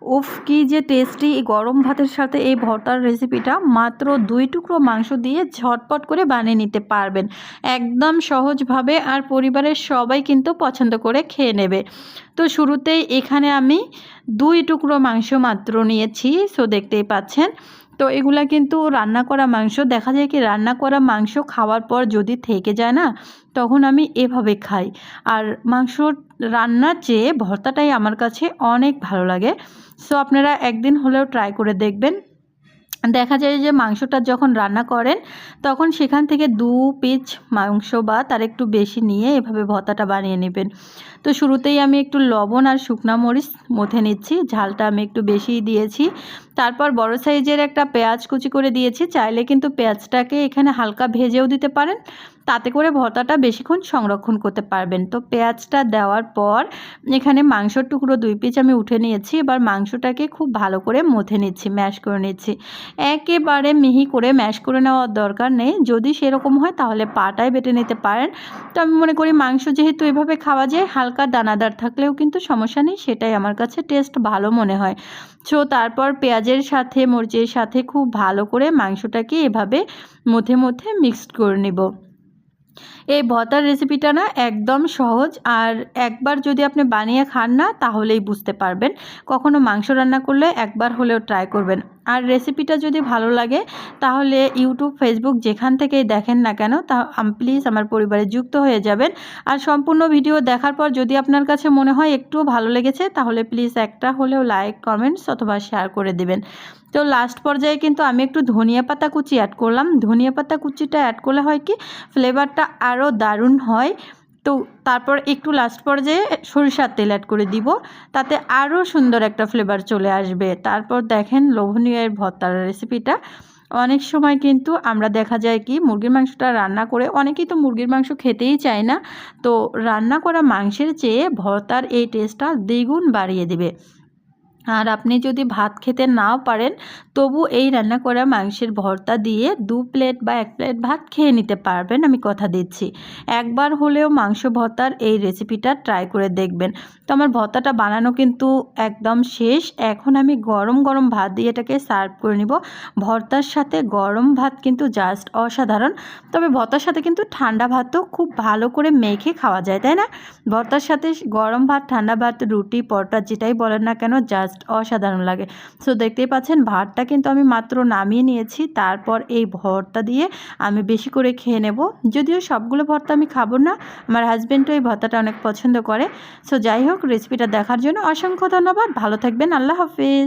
উফ কি যে টেস্টি! এই গরম ভাতের সাথে এই ভর্তার রেসিপিটা মাত্র ২ টুকরো মাংস দিয়ে ঝটপট করে বানিয়ে নিতে পারবেন। একদম সহজভাবে, আর পরিবারের সবাই কিন্তু পছন্দ করে খেয়ে নেবে। তো শুরুতেই এখানে আমি ২ টুকরো মাংস মাত্র নিয়েছি। সো দেখতেই পাচ্ছেন। তো এগুলা কিন্তু রান্না করা মাংস। দেখা যায় কি রান্না করা মাংস খাওয়ার পর যদি থেকে যায় না, তখন আমি এভাবে খাই। আর মাংস রান্নার চেয়ে ভর্তাটাই আমার কাছে অনেক ভালো লাগে। সো আপনারা একদিন হলেও ট্রাই করে দেখবেন। দেখা যায় যে মাংসটা যখন রান্না করেন তখন সেখান থেকে ২ পিস মাংস বা তার একটু বেশি নিয়ে এভাবে ভর্তাটা বানিয়ে নেবেন। তো শুরুতেই আমি একটু লবণ আর শুকনা মরিচ মথে নিচ্ছি। ঝালটা আমি একটু বেশিই দিয়েছি। তারপর বড় সাইজের একটা পেঁয়াজ কুচি করে দিয়েছি। চাইলে কিন্তু পেঁয়াজটাকে এখানে হালকা ভেজেও দিতে পারেন। তাতে করে ভর্তাটা বেশিক্ষণ সংরক্ষণ করতে পারবেন। তো পেঁয়াজটা দেওয়ার পর এখানে মাংসর টুকরো ২ পিস আমি উঠে নিয়েছি। এবার মাংসটাকে খুব ভালো করে মথে নিচ্ছি, ম্যাশ করে নিচ্ছি। একেবারে মিহি করে ম্যাশ করে নেওয়ার দরকার নেই। যদি সেরকম হয় তাহলে পাটায় বেটে নিতে পারেন। তো আমি মনে করি মাংস যেহেতু এভাবে খাওয়া যায়, হালকা দানাদার থাকলেও কিন্তু সমস্যা নেই। সেটাই আমার কাছে টেস্ট ভালো মনে হয়। সো তারপর পেঁয়াজের সাথে মরিচের সাথে খুব ভালো করে মাংসটাকে এভাবে মধ্যে মিক্সড করে নেব। এই ভর্তার রেসিপিটা না একদম সহজ, আর একবার যদি আপনি বানিয়ে খান না তাহলেই বুঝতে পারবেন। কখনো মাংস রান্না করলে একবার হলেও ট্রাই করবেন। আর রেসিপিটা যদি ভালো লাগে তাহলে ইউটিউব, ফেসবুক যেখান থেকেই দেখেন না কেন তা প্লিজ আমার পরিবারে যুক্ত হয়ে যাবেন। আর সম্পূর্ণ ভিডিও দেখার পর যদি আপনার কাছে মনে হয় একটুও ভালো লেগেছে তাহলে প্লিজ একটা হলেও লাইক, কমেন্টস অথবা শেয়ার করে দিবেন। তো লাস্ট পর্যায়ে কিন্তু আমি একটু ধনিয়া পাতা কুচি অ্যাড করলাম। ধনিয়া পাতা কুচিটা অ্যাড করলে হয় কি ফ্লেভারটা আরও দারুণ হয়। তো তারপর একটু লাস্ট পর্যায়ে সরিষার তেল অ্যাড করে দিব, তাতে আরও সুন্দর একটা ফ্লেভার চলে আসবে। তারপর দেখেন লোভনীয় এই ভর্তার রেসিপিটা। অনেক সময় কিন্তু আমরা দেখা যায় কি মুরগির মাংসটা রান্না করে অনেকেই তো মুরগির মাংস খেতেই চায় না। তো রান্না করা মাংসের চেয়ে ভর্তার এই টেস্টটা দ্বিগুণ বাড়িয়ে দেবে। আর আপনি যদি ভাত খেতে নাও পারেন তবু এই রান্না করা মাংসের ভর্তা দিয়ে ২ প্লেট বা ১ প্লেট ভাত খেয়ে নিতে পারবেন, আমি কথা দিচ্ছি। একবার হলেও মাংস ভর্তার এই রেসিপিটা ট্রাই করে দেখবেন। তো আমার ভর্তাটা বানানো কিন্তু একদম শেষ। এখন আমি গরম গরম ভাত দিয়ে এটাকে সার্ভ করে নিব। ভর্তার সাথে গরম ভাত কিন্তু জাস্ট অসাধারণ। তবে ভর্তার সাথে কিন্তু ঠান্ডা ভাতও খুব ভালো করে মেখে খাওয়া যায়, তাই না? ভর্তার সাথে গরম ভাত, ঠান্ডা ভাত, রুটি, পরোটা যেটাই বলেন না কেন জাস্ট অসাধারণ লাগে। সো দেখতেই পাচ্ছেন ভাতটা কিন্তু আমি মাত্র নামিয়ে নিয়েছি। তারপর এই ভর্তা দিয়ে আমি বেশি করে খেয়ে নেব। যদিও সবগুলো ভর্তা আমি খাবো না, আমার হাজব্যান্ডও এই ভর্তাটা অনেক পছন্দ করে। সো যাই হোক, রেসিপিটা দেখার জন্য অসংখ্য ধন্যবাদ। ভালো থাকবেন। আল্লাহ হাফেজ।